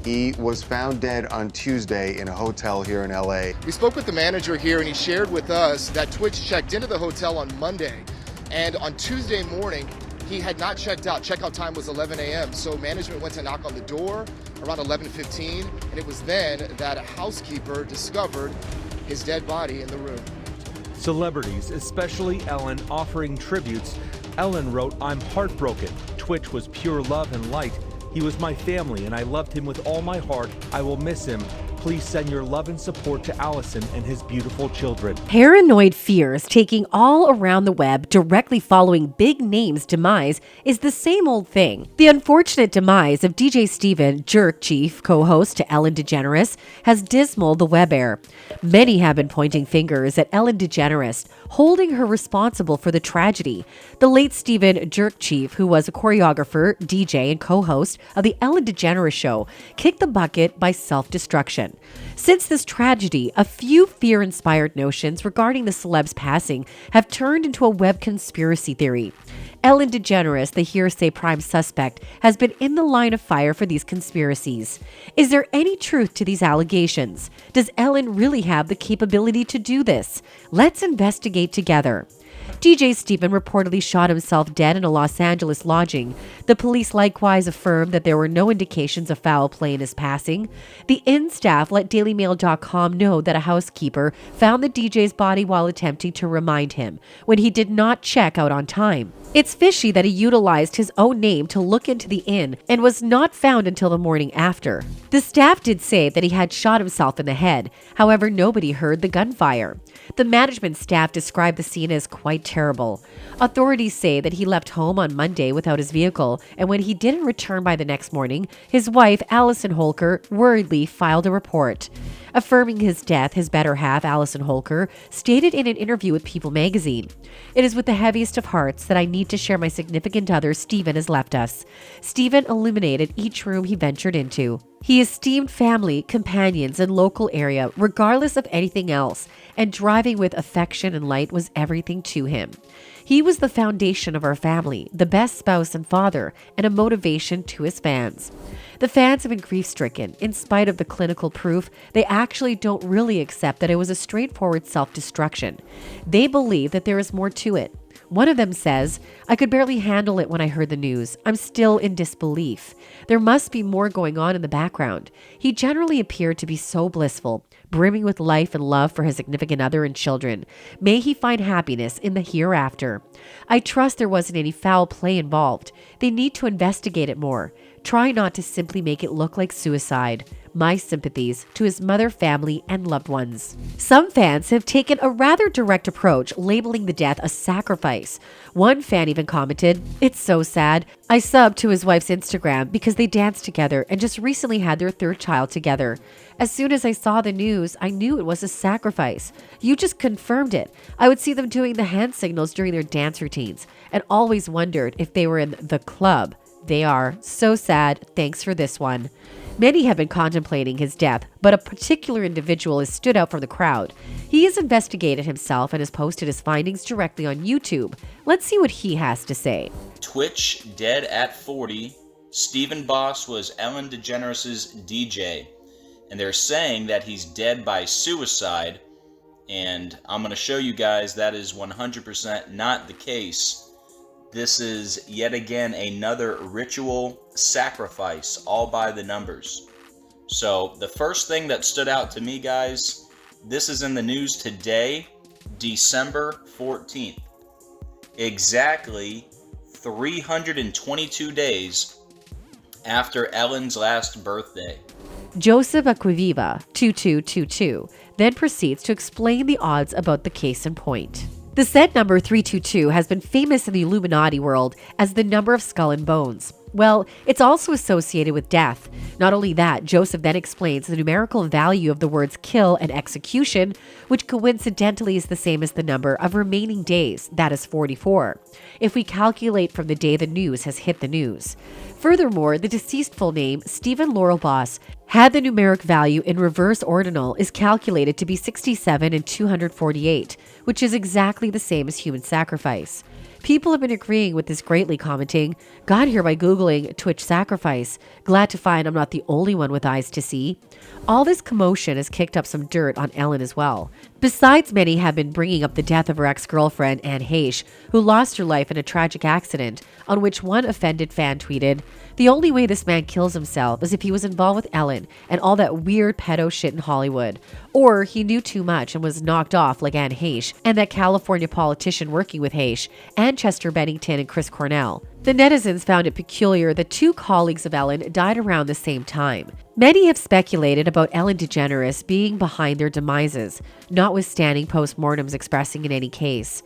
He was found dead on Tuesday in a hotel here in LA. We spoke with the manager here and he shared with us that tWitch checked into the hotel on Monday, and on Tuesday morning he had not checked out. Checkout time was 11 a.m. So management went to knock on the door around 11:15, and it was then that a housekeeper discovered his dead body in the room. Celebrities, especially Ellen, offering tributes. Ellen wrote, "I'm heartbroken. tWitch was pure love and light. He was my family and I loved him with all my heart. I will miss him. Please send your love and support to Allison and his beautiful children." Paranoid fears taking all around the web directly following big names' demise is the same old thing. The unfortunate demise of DJ Steven, Jerk Chief, co-host to Ellen DeGeneres, has dismal the web air. Many have been pointing fingers at Ellen DeGeneres, holding her responsible for the tragedy. The late Steven, Jerk Chief, who was a choreographer, DJ, and co-host of the Ellen DeGeneres Show, kicked the bucket by self-destruction. Since this tragedy, a few fear-inspired notions regarding the celeb's passing have turned into a web conspiracy theory. Ellen DeGeneres, the hearsay prime suspect, has been in the line of fire for these conspiracies. Is there any truth to these allegations? Does Ellen really have the capability to do this? Let's investigate together. DJ Steven reportedly shot himself dead in a Los Angeles lodging. The police likewise affirmed that there were no indications of foul play in his passing. The inn staff let DailyMail.com know that a housekeeper found the DJ's body while attempting to remind him when he did not check out on time. It's fishy that he utilized his own name to look into the inn and was not found until the morning after. The staff did say that he had shot himself in the head. However, nobody heard the gunfire. The management staff described the scene as quite terrible. Authorities say that he left home on Monday without his vehicle, and when he didn't return by the next morning, his wife, Allison Holker, worriedly filed a report. Affirming his death, his better half, Allison Holker, stated in an interview with People magazine, "It is with the heaviest of hearts that I need to share my significant other, Steven, has left us. Steven illuminated each room he ventured into. He esteemed family, companions, and local area, regardless of anything else, and driving with affection and light was everything to him. He was the foundation of our family, the best spouse and father, and a motivation to his fans." The fans have been grief-stricken. In spite of the clinical proof, they actually don't really accept that it was a straightforward self-destruction. They believe that there is more to it. One of them says, "I could barely handle it when I heard the news. I'm still in disbelief. There must be more going on in the background. He generally appeared to be so blissful, brimming with life and love for his significant other and children. May he find happiness in the hereafter. I trust there wasn't any foul play involved. They need to investigate it more. Try not to simply make it look like suicide. My sympathies to his mother, family, and loved ones." Some fans have taken a rather direct approach, labeling the death a sacrifice. One fan even commented, "It's so sad. I subbed to his wife's Instagram because they danced together and just recently had their third child together. As soon as I saw the news, I knew it was a sacrifice. You just confirmed it. I would see them doing the hand signals during their dance routines and always wondered if they were in the club. They are. So sad. Thanks for this one." Many have been contemplating his death, but a particular individual has stood out from the crowd. He has investigated himself and has posted his findings directly on YouTube. Let's see what he has to say. Twitch dead at 40. Steven Boss was Ellen DeGeneres' DJ. And they're saying that he's dead by suicide. And I'm going to show you guys that is 100% not the case. This is yet again another ritual sacrifice, all by the numbers. So the first thing that stood out to me, guys, this is in the news today, December 14th. Exactly 322 days after Ellen's last birthday. Joseph Acquaviva, 2222, then proceeds to explain the odds about the case in point. The said number 322 has been famous in the Illuminati world as the number of skull and bones. Well, it's also associated with death. Not only that, Joseph then explains the numerical value of the words kill and execution, which coincidentally is the same as the number of remaining days, that is 44, if we calculate from the day the news has hit the news. Furthermore, the deceased full name, Steven Laurel Boss, had the numeric value in reverse ordinal is calculated to be 67 and 248, which is exactly the same as human sacrifice. People have been agreeing with this greatly, commenting, "Got here by Googling Twitch sacrifice. Glad to find I'm not the only one with eyes to see." All this commotion has kicked up some dirt on Ellen as well. Besides, many have been bringing up the death of her ex-girlfriend, Anne Heche, who lost her life in a tragic accident, on which one offended fan tweeted, "The only way this man kills himself is if he was involved with Ellen and all that weird pedo shit in Hollywood. Or he knew too much and was knocked off like Anne Heche and that California politician working with Heche, and Chester Bennington and Chris Cornell." The netizens found it peculiar that two colleagues of Ellen died around the same time. Many have speculated about Ellen DeGeneres being behind their demises, notwithstanding postmortems expressing in any case.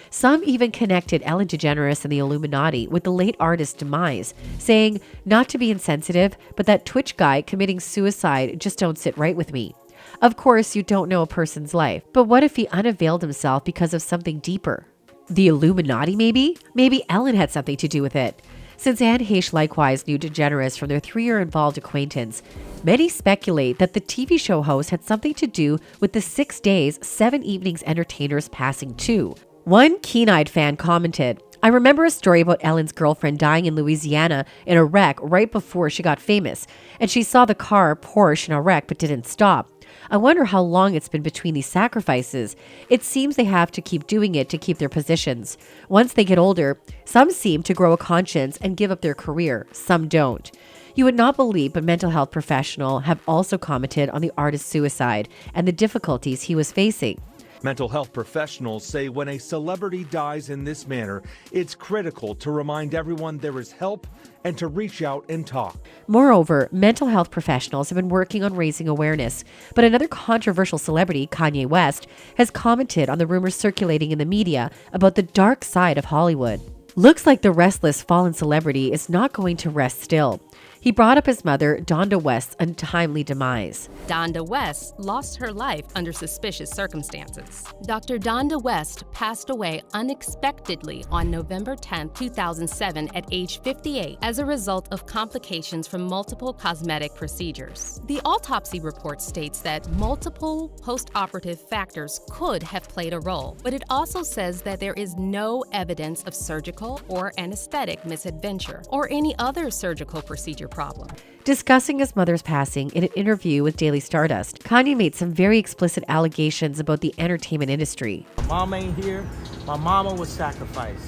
Some even connected Ellen DeGeneres and the Illuminati with the late artist's demise, saying, "Not to be insensitive, but that Twitch guy committing suicide just don't sit right with me." Of course, you don't know a person's life, but what if he unavailed himself because of something deeper? The Illuminati, maybe? Maybe Ellen had something to do with it. Since Anne Heche likewise knew DeGeneres from their 3-year involved acquaintance, many speculate that the TV show host had something to do with the 6 days, 7 evenings entertainers passing too. One keen-eyed fan commented, "I remember a story about Ellen's girlfriend dying in Louisiana in a wreck right before she got famous, and she saw the car Porsche in a wreck but didn't stop. I wonder how long it's been between these sacrifices. It seems they have to keep doing it to keep their positions. Once they get older, some seem to grow a conscience and give up their career, some don't." You would not believe, but mental health professionals have also commented on the artist's suicide and the difficulties he was facing. Mental health professionals say when a celebrity dies in this manner, it's critical to remind everyone there is help and to reach out and talk. Moreover, mental health professionals have been working on raising awareness, but another controversial celebrity, Kanye West, has commented on the rumors circulating in the media about the dark side of Hollywood. Looks like the restless fallen celebrity is not going to rest still. He brought up his mother, Donda West's untimely demise. Donda West lost her life under suspicious circumstances. Dr. Donda West passed away unexpectedly on November 10, 2007 at age 58 as a result of complications from multiple cosmetic procedures. The autopsy report states that multiple post-operative factors could have played a role, but it also says that there is no evidence of surgical or anesthetic misadventure or any other surgical procedure problem. Discussing his mother's passing in an interview with Daily Stardust, Kanye made some very explicit allegations about the entertainment industry. My mom ain't here. My mama was sacrificed.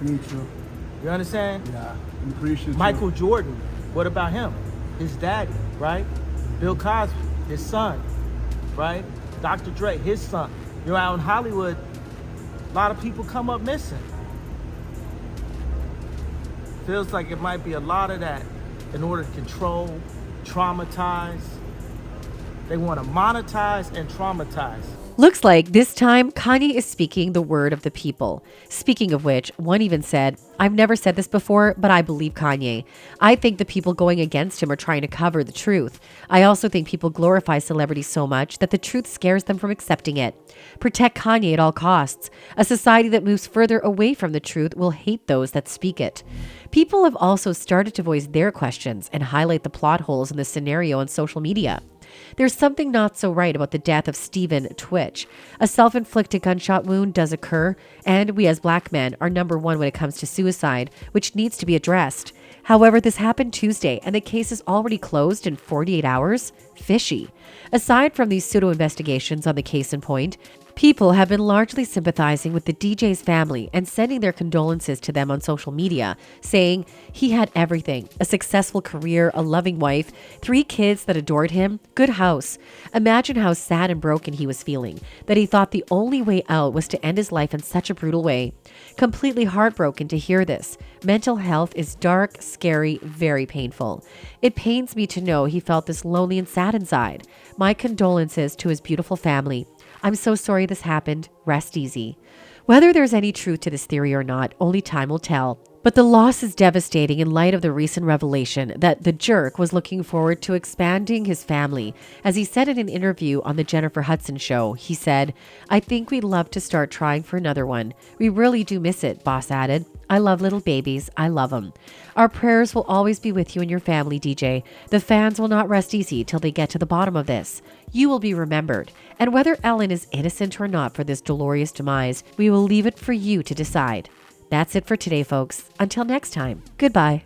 Me too. You understand? Yeah, I'm pretty sure. Michael Jordan, what about him? His daddy, right? Bill Cosby, his son, right? Dr. Dre, his son. You're out in Hollywood, a lot of people come up missing. Feels like it might be a lot of that. In order to control, traumatize. They want to monetize and traumatize. Looks like this time Kanye is speaking the word of the people. Speaking of which, one even said, "I've never said this before, but I believe Kanye. I think the people going against him are trying to cover the truth. I also think people glorify celebrities so much that the truth scares them from accepting it. Protect Kanye at all costs. A society that moves further away from the truth will hate those that speak it." People have also started to voice their questions and highlight the plot holes in the scenario on social media. There's something not so right about the death of Stephen Twitch. A self-inflicted gunshot wound does occur, and we as black men are number one when it comes to suicide, which needs to be addressed. However, this happened Tuesday, and the case is already closed in 48 hours? Fishy. Aside from these pseudo-investigations on the case in point, people have been largely sympathizing with the DJ's family and sending their condolences to them on social media, saying he had everything: a successful career, a loving wife, 3 kids that adored him, good house. Imagine how sad and broken he was feeling, that he thought the only way out was to end his life in such a brutal way. Completely heartbroken to hear this. Mental health is dark, scary, very painful. It pains me to know he felt this lonely and sad inside. My condolences to his beautiful family. I'm so sorry this happened. Rest easy. Whether there's any truth to this theory or not, only time will tell. But the loss is devastating in light of the recent revelation that the jerk was looking forward to expanding his family. As he said in an interview on the Jennifer Hudson Show, he said, "I think we'd love to start trying for another one. We really do miss it," Boss added. "I love little babies. I love them. Our prayers will always be with you and your family, DJ. The fans will not rest easy till they get to the bottom of this. You will be remembered. And whether Ellen is innocent or not for this dolorous demise, we will leave it for you to decide." That's it for today, folks. Until next time, goodbye.